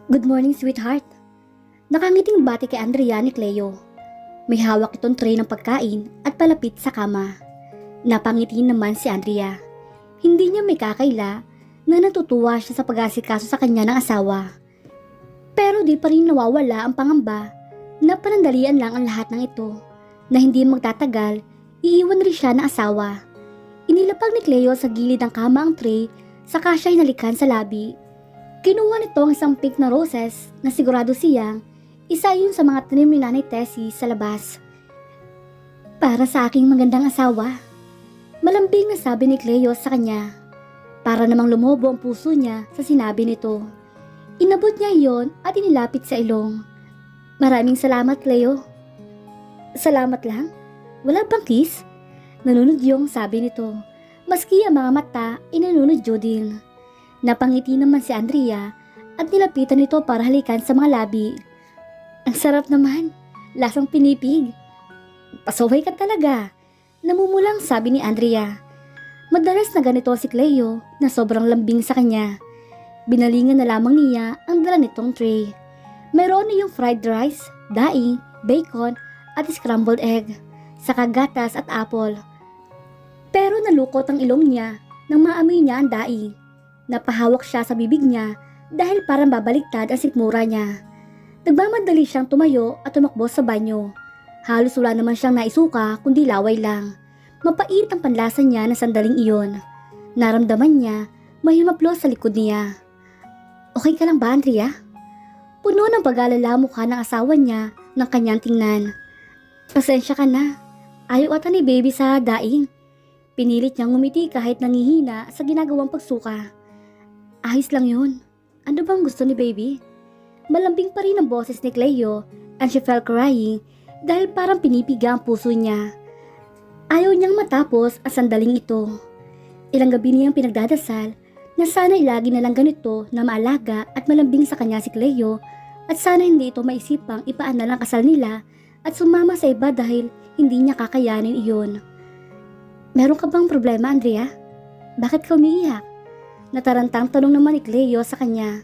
Good morning, sweetheart. Nakangiting bati kay Andrea ni Cleo. May hawak itong tray ng pagkain at palapit sa kama. Napangiti naman si Andrea. Hindi niya may kakaila na natutuwa siya sa pag-asikaso sa kanya ng asawa. Pero di pa rin nawawala ang pangamba na panandalian lang ang lahat ng ito, na hindi magtatagal, iiwan rin siya ng asawa. Inilapag ni Cleo sa gilid ng kama ang tray, saka siya hinalikan sa labi. Kinuha nito ang isang pink na roses na sigurado siyang isa yun sa mga tanim ni Nanay Tessie sa labas. Para sa aking magandang asawa, malambing na sabi ni Cleo sa kanya. Para namang lumobo ang puso niya sa sinabi nito. Inabot niya iyon at inilapit sa ilong. Maraming salamat, Cleo. Salamat lang? Wala bang kiss? Nanunudyong sabi nito. Maski ang mga mata ay nanunudyo din. Napangiti naman si Andrea at nilapitan nito para halikan sa mga labi. Ang sarap naman, lasang pinipig. Pasaway ka talaga, namumulang sabi ni Andrea. Madalas na ganito si Cleo na sobrang lambing sa kanya. Binalingan na lamang niya ang dala nitong tray. Mayroon na yung fried rice, daing, bacon at scrambled egg, saka gatas at apple. Pero nalukot ang ilong niya nang maamoy niya ang daing. Napahawak siya sa bibig niya dahil parang babaliktad ang sikmura niya. Nagmamadali siyang tumayo at tumakbo sa banyo. Halos wala naman siyang naisuka kundi laway lang. Mapait ang panlasa niya na sandaling iyon. Naramdaman niya may humaplos sa likod niya. Okay ka lang ba, Andrea? Puno ng pag-alala mukha ng asawa niya ng kanyang tingnan. Pasensya ka na. Ayaw ata ni baby sa daing. Pinilit niyang ngumiti kahit nangihina sa ginagawang pagsuka. Ayos lang yun. Ano bang gusto ni baby? Malambing pa rin ang boses ni Cleo and she felt crying dahil parang pinipiga ang puso niya. Ayaw niyang matapos ang sandaling ito. Ilang gabi niyang pinagdadasal na sana ilagi na lang ganito na maalaga at malambing sa kanya si Cleo at sana hindi ito maisipang ipaan na lang kasal nila at sumama sa iba dahil hindi niya kakayanin iyon. Meron ka bang problema, Andrea? Bakit ka umiiyak? Natarantang tanong naman ni Cleo sa kanya.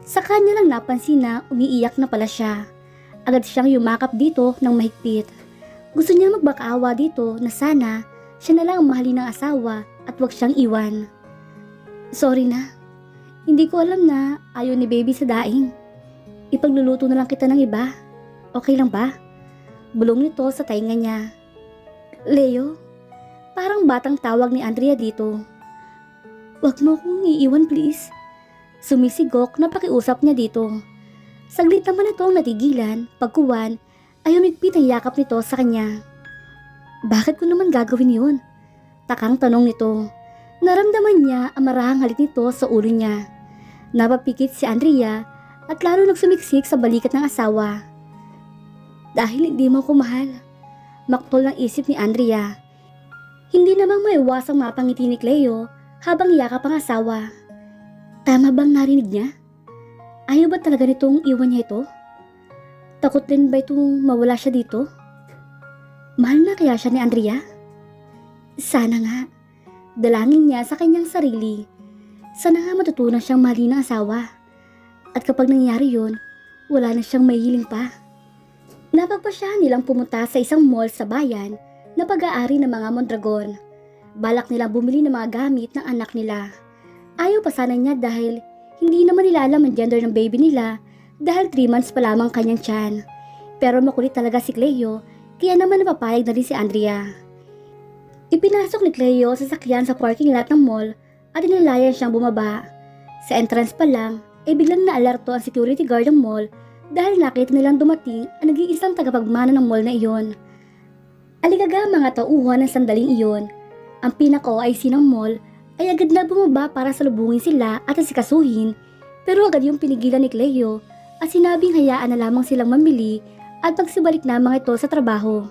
Sa kanya lang napansin na umiiyak na pala siya. Agad siyang yumakap dito ng mahigpit. Gusto niya magbakaawa dito na sana siya na lang ang mahalin ng asawa at wag siyang iwan. Sorry na. Hindi ko alam na ayaw ni baby sa daing. Ipagluluto na lang kita ng iba. Okay lang ba? Bulong nito sa tainga niya. Leo, parang batang tawag ni Andrea dito. Wag mo akong iiwan please. Sumisigok na pakiusap niya dito. Saglit naman itong natigilan, pagkuwan ay umigpit ang yakap nito sa kanya. Bakit ko naman gagawin yun? Takang tanong nito. Naramdaman niya ang marahang halik nito sa ulo niya. Napapikit si Andrea at lalo nagsumiksik sa balikat ng asawa. Dahil hindi mo ko mahal. Maktol ng isip ni Andrea. Hindi namang maiwasang mapangiti ni Cleo habang yakap ang asawa. Tama bang narinig niya? Ayaw ba talaga nitong iwan niya ito? Takot din ba itong mawala siya dito? Mahal na kaya siya ni Andrea? Sana nga. Dalangin niya sa kanyang sarili. Sana nga matutunan siyang mahalin ng asawa. At kapag nangyari yun, wala na siyang mahihiling pa. Napagpasyahan nilang pumunta sa isang mall sa bayan na pag-aari ng mga Mondragon. Balak nilang bumili ng mga gamit ng anak nila. Ayaw pa sana niya dahil hindi naman nila alam ang gender ng baby nila dahil 3 months pa lamang kanyang tiyan. Pero makulit talaga si Cleo kaya naman napapayag na rin si Andrea. Ipinasok ni Cleo sa sasakyan sa parking lot ng mall at inalayan siyang bumaba. Sa entrance pa lang ay biglang naalerto ang security guard ng mall dahil nakita nilang dumating ang nag-iisang tagapagmana ng mall na iyon. Aligaga ang mga tauhan ng sandaling iyon. Ang pinaka-OIC ng mall ay agad na bumaba para salubungin sila at asikasuhin, pero agad yung pinigilan ni Cleo at sinabing hayaan na lamang silang mamili at pagsibalik na mga ito sa trabaho.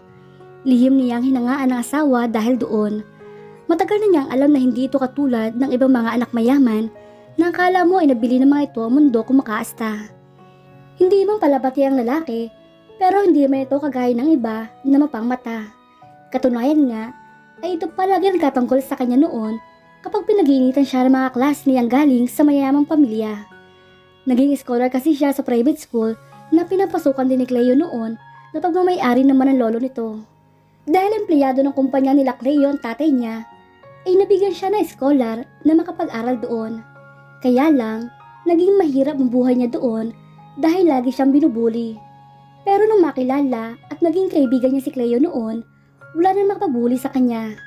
Lihim niyang hinangaan ng asawa dahil doon. Matagal na niyang alam na hindi ito katulad ng ibang mga anak mayaman na akala mo ay nabili ng mga ito ang mundo kung makaasta. Hindi mang palabati ang lalaki, pero hindi man ito kagaya ng iba na mapangmata. Katunayan nga, ay ito palagi ang katungkol sa kanya noon kapag pinag-iinitan siya ng mga klas niyang galing sa mayamang pamilya. Naging scholar kasi siya sa private school na pinapasukan din ni Cleo noon na pagmamayari naman ng lolo nito. Dahil empleyado ng kumpanya nila Cleo ang tatay niya, ay nabigyan siya na scholar na makapag-aral doon. Kaya lang, naging mahirap ang buhay niya doon dahil lagi siyang binubuli. Pero nung makilala at naging kaibigan niya si Cleo noon, wala na makapabuli sa kanya.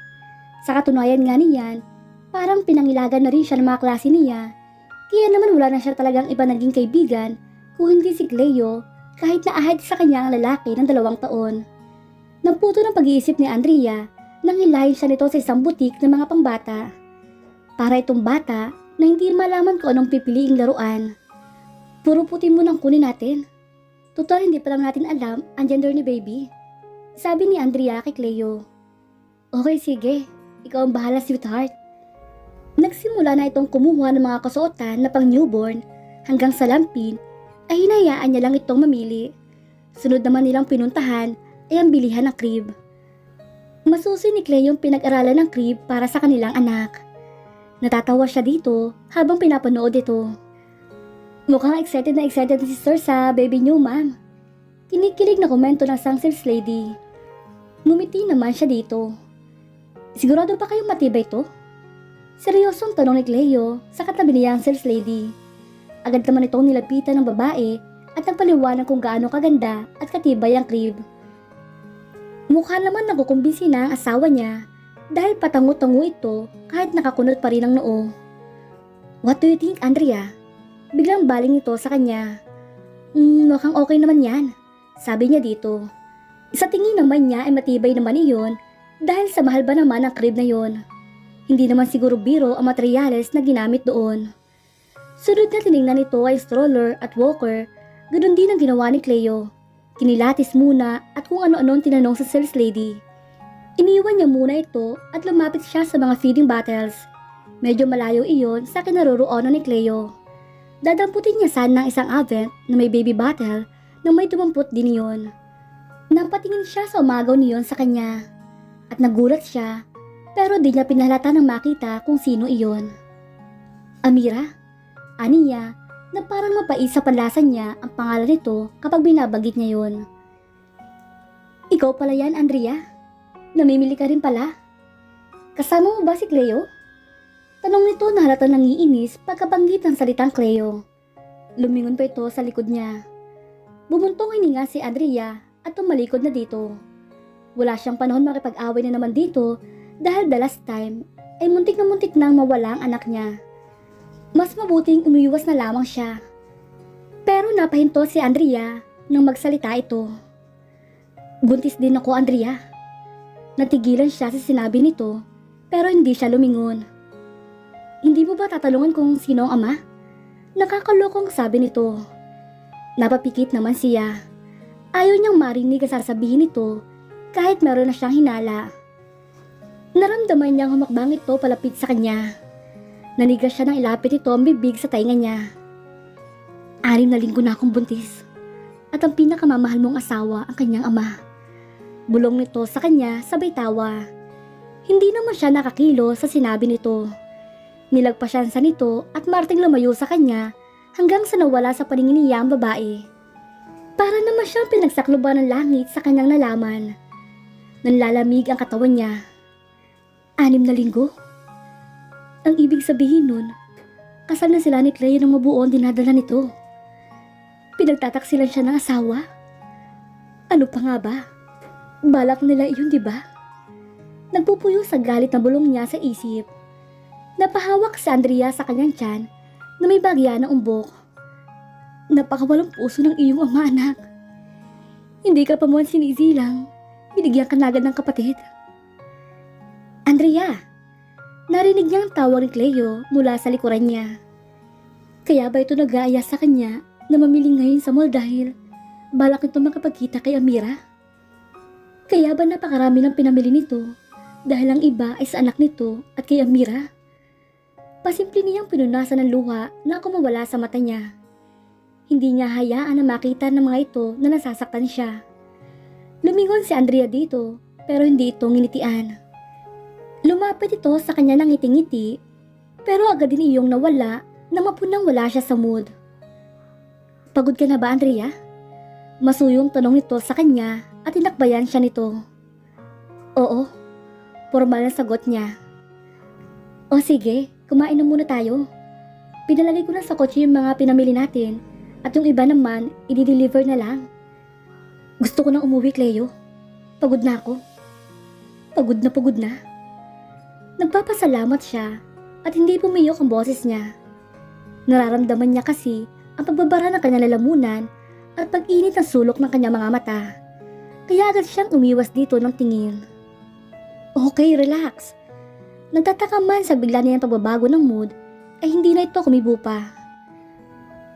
Sa katunayan nga niyan, parang pinangilagan na rin siya ng mga klase niya. Kaya naman wala na siya talagang iba naging kaibigan kung hindi si Cleo kahit na ahad sa kanya ang lalaki ng 2 taon. Nagputo ng pag-iisip ni Andrea nang hilahin siya nito sa isang butik ng mga pangbata. Para itong bata na hindi malaman kung anong pipiliing laruan. Puro puti mo nang kunin natin. Total hindi pa lang natin alam ang gender ni baby. Sabi ni Andrea kay Cleo. Okay sige, ikaw ang bahala sweetheart. Nagsimula na itong kumuha ng mga kasuotan na pang newborn hanggang sa lampin ay hinayaan niya lang itong mamili. Sunod naman nilang pinuntahan ay ang bilihan ng crib. Masusi ni Cleo yung pinag-aralan ng crib para sa kanilang anak. Natatawa siya dito habang pinapanood ito. Mukhang excited na si Sir sa baby niyo, ma'am. Kinikilig na komento ng isang sales lady. Ngumiti naman siya dito. Sigurado ba kayong matibay to? Seryosong tanong ni Cleo sa katabi niyang sales lady. Agad naman itong nilapitan ng babae at nagpaliwanag kung gaano kaganda at katibay ang crib. Mukha naman nakukumbinsi na ang asawa niya dahil patango-tango ito kahit nakakunot pa rin ang noo. What do you think, Andrea? Biglang baling ito sa kanya. Mukhang okay naman yan, sabi niya dito. Sa tingin naman niya ay matibay naman iyon dahil sa mahal ba naman ang crib na yon. Hindi naman siguro biro ang materyales na ginamit doon. Sunod na tinignan nito ay stroller at walker, ganoon din ang ginawa ni Cleo. Kinilatis muna at kung ano-anong tinanong sa sales lady. Iniwan niya muna ito at lumapit siya sa mga feeding bottles. Medyo malayo iyon sa kinaroroonan ni Cleo. Dadamputin niya sana ng isang Avent na may baby bottle na may dumampot din iyon. Napatingin siya sa umagaw niyon sa kanya at nagulat siya. Pero di niya pinahalata nang makita kung sino iyon. Amira, ani niya na parang mapait sa panlasa niya ang pangalan nito kapag binabanggit niya yon. Ikaw pala yan, Andrea? Namimili ka rin pala? Kasama mo ba si Cleo? Tanong nito na halata nangiinis pagkabanggit ng salitang Cleo. Lumingon pa ito sa likod niya. Bumuntong hininga si Andrea at tumalikod na dito. Wala siyang panahon makipag-away na naman dito dahil the last time ay muntik nang mawala ang anak niya. Mas mabuting umiwas na lamang siya. Pero napahinto si Andrea nang magsalita ito. Buntis din ako, Andrea. Natigilan siya sa sinabi nito pero hindi siya lumingon. Hindi mo ba tatalungan kung sino ang ama? Nakakalokong sabi nito. Napapikit naman siya. Ayaw niyang marinig ang sasabihin nito kahit meron na siyang hinala. Naramdaman niyang humakbang ito palapit sa kanya. Nanigas siya nang ilapit ito ang bibig sa tainga niya. 6 na linggo na akong buntis at ang pinakamamahal mong asawa ang kanyang ama. Bulong nito sa kanya sabay tawa. Hindi naman siya nakakilo sa sinabi nito. Nilagpasyan sa nito at marting lumayo sa kanya hanggang sa nawala sa paningin niya ang babae. Para naman siyang pinagsakloban ng langit sa kanyang nalaman. Nanlalamig ang katawan niya. 6 na linggo? Ang ibig sabihin nun, kasal na sila ni Cleo ng mabuo ang dinadala nito. Pinagtataksilan siya ng asawa? Ano pa nga ba? Balak nila iyon, di ba? Nagpupuyo sa galit na bulong niya sa isip. Napahawak si Andrea sa kanyang tiyan na may bagya na umbok. Napakawalang puso ng iyong ama, anak. Hindi ka pa mo sinisilang. Binigyan ka na agad ng kapatid. Andrea! Narinig niya ang tawag ni Cleo mula sa likuran niya. Kaya ba ito nag-aaya sa kanya na mamili ngayon sa mall dahil balak ito makapagkita kay Amira? Kaya ba napakarami ng pinamili nito dahil ang iba ay sa anak nito at kay Amira? Pasimple niyang pinunasan ng luha na ako mawala sa mata niya. Hindi niya hayaan na makita ng mga ito na nasasaktan siya. Lumingon si Andrea dito pero hindi ito nginitian. Lumapit ito sa kanya ng ngiti-ngiti pero agad din iyong nawala na mapunang wala siya sa mood. Pagod ka na ba, Andrea? Masuyong tanong nito sa kanya at tinakbayan siya nito. Oo, formal na sagot niya. O sige, kumain na muna tayo. Pinalagay ko na sa kotse yung mga pinamili natin at yung iba naman, i-deliver na lang. Gusto ko nang umuwi, Cleo. Pagod na ako. Pagod na pagod na. Nagpapasalamat siya at hindi pumiyok ang boses niya. Nararamdaman niya kasi ang pagbabara ng kanyang lalamunan at pag-init ng sulok ng kanyang mga mata. Kaya agad siyang umiwas dito ng tingin. Okay, relax. Nagtataka man sa bigla niyang pagbabago ng mood ay hindi na ito kumibo pa.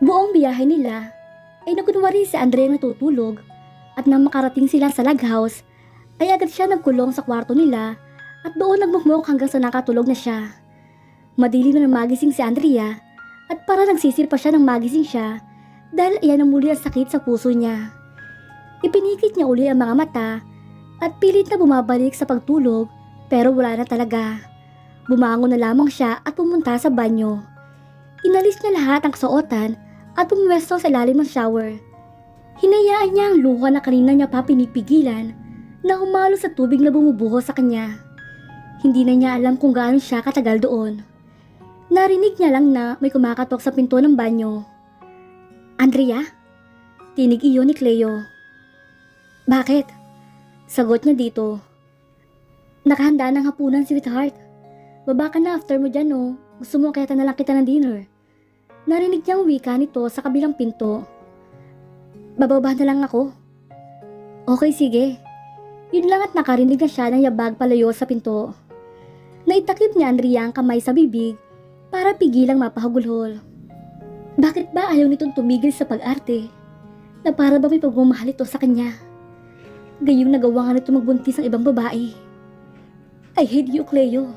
Buong biyahe nila ay nakunwari si Andrea natutulog at nang makarating sila sa log house ay agad siya nagkulong sa kwarto nila at doon nagmukmok hanggang sa nakatulog na siya. Madilim na magising si Andrea at para nagsisir pa siya nang magising siya dahil iyan ang muli ang sakit sa puso niya. Ipinikit niya uli ang mga mata at pilit na bumabalik sa pagtulog pero wala na talaga. Bumangon na lamang siya at pumunta sa banyo. Inalis niya lahat ang kasuotan at pumwesto sa ilalim ng shower. Hinayaan niya ang luha na kanina niya pa pinipigilan na humalo sa tubig na bumubuho sa kanya. Hindi na niya alam kung gaano siya katagal doon. Narinig niya lang na may kumakatok sa pinto ng banyo. Andrea? Tinig iyon ni Cleo. Bakit? Sagot niya dito. Nakahanda ng hapunan, sweetheart. Baba ka na after mo dyan, no? Gusto mo kaya na lang kita ng dinner. Narinig niyang wika nito sa kabilang pinto. Bababa na lang ako. Okay, sige. Yun lang at nakarinig na siya ng yabag palayo sa pinto. Naitakip ni Andrea ang kamay sa bibig para pigilang mapahagulhol. Bakit ba ayaw nitong tumigil sa pag-arte? Na para ba may pagmamahal ito sa kanya? Gayong nagawa nga nito magbuntis ang ibang babae. I hate you, Cleo.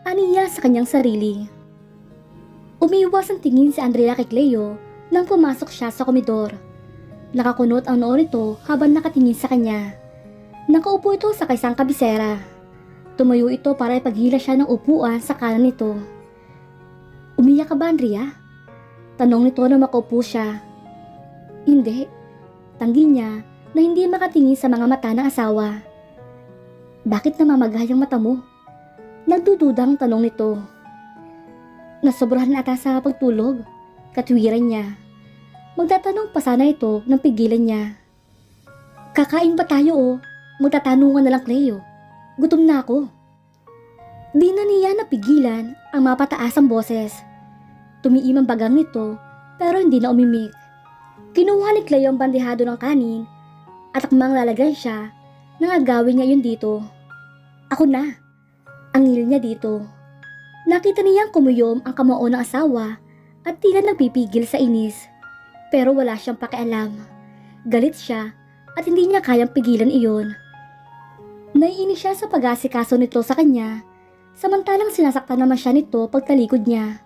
Aniya sa kanyang sarili. Umiwas ang tingin si Andrea kay Cleo nang pumasok siya sa komedor. Nakakunot ang noo nito habang nakatingin sa kanya. Nakaupo ito sa kaisang kabisera. Tumayo ito para ipaghila siya ng upuan sa kanan nito. Umiyak ka ba, Andrea? Tanong nito na makaupo siya. Hindi. Tanggi niya na hindi makatingin sa mga mata ng asawa. Bakit namamagay ang mata mo? Nagdududang tanong nito. Nasobrahan ata sa pagtulog. Katwiran niya. Magtatanong pa sana ito nang pigilan niya. Kakain ba tayo o? Magtatanungan na lang, Cleo. Gutom na ako. Di na niya napigilan ang mapataas ang boses. Tumiim ang bagang nito pero hindi na umimik. Kinuha ni Cleo ang bandehado ng kanin at akmang lalagyan siya nang agawin niya yun dito. Ako na. Angil niya dito. Nakita niyang kumuyom ang kamao ng asawa at tila nagpipigil sa inis. Pero wala siyang pakialam. Galit siya at hindi niya kayang pigilan iyon. Naiinis siya sa pag-asikaso nito sa kanya, samantalang sinasaktan naman siya nito pagtalikod niya.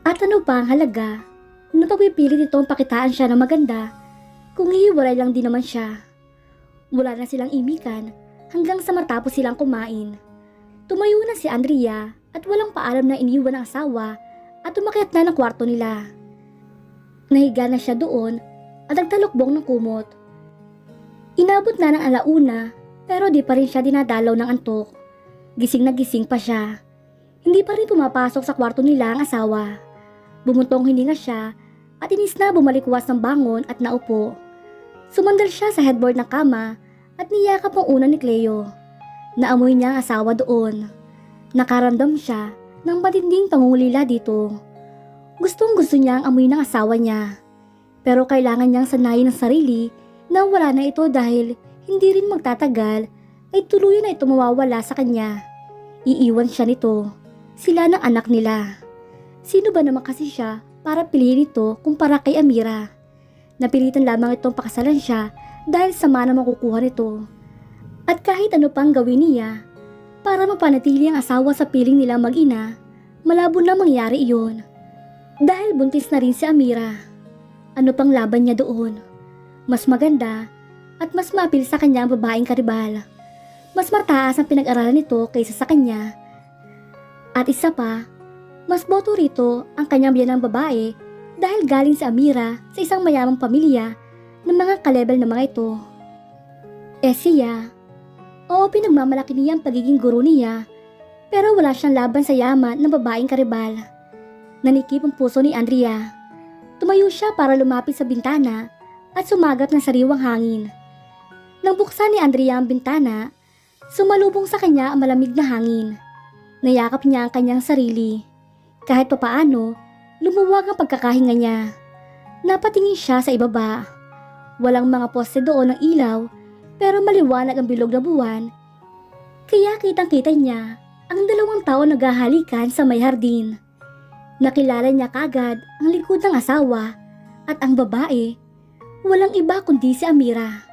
At ano pa ang halaga, na pagpipilit itong pakitaan siya ng maganda, kung hihiwalay lang din naman siya. Wala na silang imikan hanggang sa matapos silang kumain. Tumayo na si Andrea at walang paalam na iniwan ng asawa at umakyat na ng kwarto nila. Nahiga na siya doon at nagtalukbong ng kumot. Inabot na ng alauna pero di pa rin siya dinadalaw ng antok. Gising na gising pa siya. Hindi pa rin pumapasok sa kwarto nila ang asawa. Bumuntong hininga siya at inis na bumalikwas ng bangon at naupo. Sumandal siya sa headboard ng kama at niyakap ang una ni Cleo. Naamoy niya ang asawa doon. Nakaramdam siya ng matinding pangungulila dito. Gustong gusto niya ang amoy ng asawa niya. Pero kailangan niyang sanayin ang sarili na wala na ito dahil hindi rin magtatagal ay tuluyan na ito mawawala sa kanya. Iiwan siya nito. Sila ng anak nila. Sino ba naman kasi siya para piliin ito kumpara kay Amira? Napilitan lamang itong pakasalan siya dahil sama na makukuha nito. At kahit ano pang gawin niya, para mapanatili ang asawa sa piling nila mag-ina, malabo na mangyari iyon. Dahil buntis na rin si Amira. Ano pang laban niya doon? Mas maganda at mas mapil sa kanya ang babaeng karibal. Mas mataas ang pinag-aralan nito kaysa sa kanya. At isa pa, mas boto rito ang kanyang biyanang babae dahil galing si Amira sa isang mayamang pamilya ng mga kalebel na mga ito. Siya, oo, pinagmamalaki niya ang pagiging guro niya, pero wala siyang laban sa yaman ng babaeng karibal. Nanikip ang puso ni Andrea. Tumayo siya para lumapit sa bintana at sumagap ng sariwang hangin. Nang buksan ni Andrea ang bintana, sumalubong sa kanya ang malamig na hangin. Nayakap niya ang kanyang sarili. Kahit papaano, lumuwag ang pagkakahinga niya. Napatingin siya sa ibaba. Walang mga poste doon ng ilaw, pero maliwanag ang bilog na buwan. Kaya kitang-kita niya ang dalawang tao naghahalikan sa may hardin. Nakilala niya kagad ang likod ng asawa at ang babae, walang iba kundi si Amira.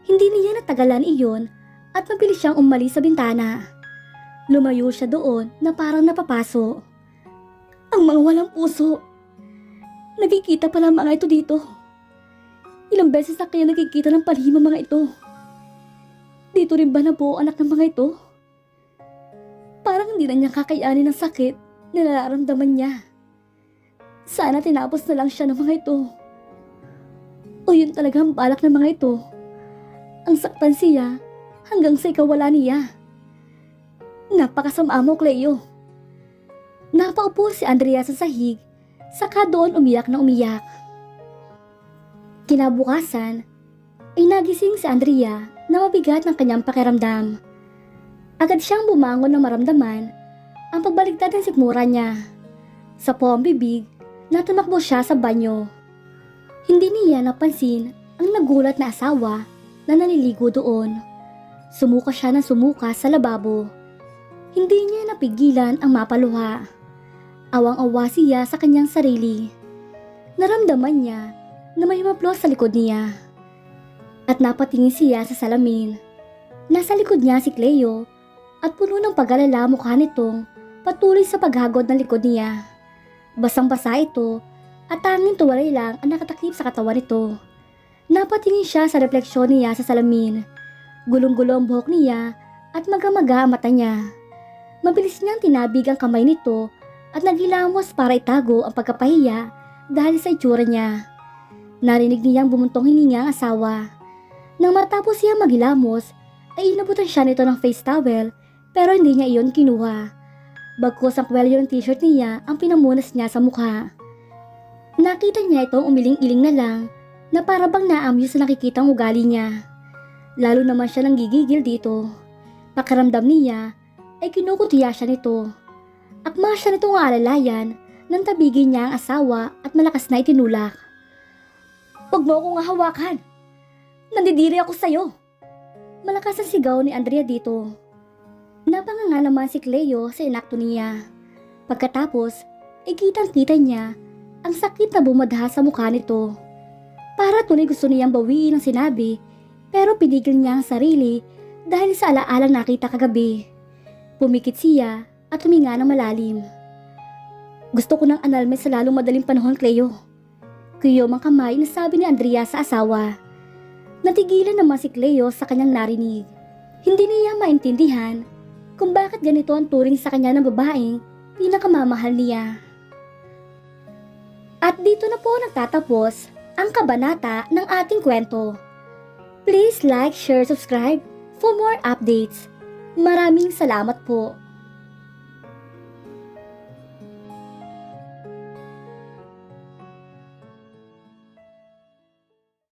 Hindi niya natagalan iyon at mabilis siyang umalis sa bintana. Lumayo siya doon na parang napapaso. Ang mga walang puso. Nakikita pala mga ito dito. Ilang beses na kaya nakikita ng palihim ang mga ito. Dito rin ba nabuo anak ng mga ito? Parang hindi na niya kakayanin ang sakit na nararamdaman niya. Sana tinapos na lang siya ng mga ito. O yun talaga ang balak ng mga ito. Ang saktan siya hanggang sa ikawala niya. Napakasama mo, Cleo. Napaupo si Andrea sa sahig, saka doon umiyak na umiyak. Kinabukasan, ay nagising si Andrea na mabigat ng kanyang pakiramdam. Agad siyang bumangon ng maramdaman ang pagbaligtad ng sikmura niya. Sa poong bibig, natumakbo siya sa banyo. Hindi niya napansin ang nagulat na asawa na naliligo doon. Sumuka siya ng sumuka sa lababo. Hindi niya napigilan ang mapaluha. Awang-awa siya sa kanyang sarili. Naramdaman niya na may maplos sa likod niya. At napatingin siya sa salamin. Nasa likod niya si Cleo at puno ng pag-alala mukha nitong patuloy sa paghagod ng likod niya. Basang-basa ito at tanging tuwalay lang ang nakatakip sa katawan nito. Napatingin siya sa refleksyon niya sa salamin. Gulong-gulo ang buhok niya at maga-maga ang mata niya. Mabilis niyang tinabig ang kamay nito at naghilamos para itago ang pagkapahiya dahil sa itsura niya. Narinig niyang bumuntong hininga ang asawa. Nang matapos siya maghilamos, ay inabutan siya nito ng face towel pero hindi niya iyon kinuha. Bagkus ang kwelyo ng t-shirt niya ang pinamunas niya sa mukha. Nakita niya itong umiling-iling na lang na para bang naamyo sa nakikitang ugali niya. Lalo naman siya nang gigigil dito. Pakiramdam niya ay kinukutiya siya nito. Akma siya nitong aalalayan nang tabigin niya ang asawa at malakas na itinulak. Huwag mo akong hawakan! Nandidiri ako sa'yo! Malakas ang sigaw ni Andrea dito. Napanganga naman si Cleo sa inakto niya. Pagkatapos, ay kitang-kita niya ang sakit na bumadha sa mukha nito. Para tunay gusto niyang bawiin ang sinabi, pero pinigil niya ang sarili dahil sa alaalang nakita kagabi. Pumikit siya at huminga ng malalim. Gusto ko ng annulment sa lalong madaling panahon, Cleo. Kuyom ang kamay na sabi ni Andrea sa asawa. Natigilan naman si Cleo sa kanyang narinig. Hindi niya maintindihan kung bakit ganito ang turing sa kanya ng babaeng pinakamamahal niya. At dito na po nagtatapos ang kabanata ng ating kwento. Please like, share, subscribe for more updates. Maraming salamat po.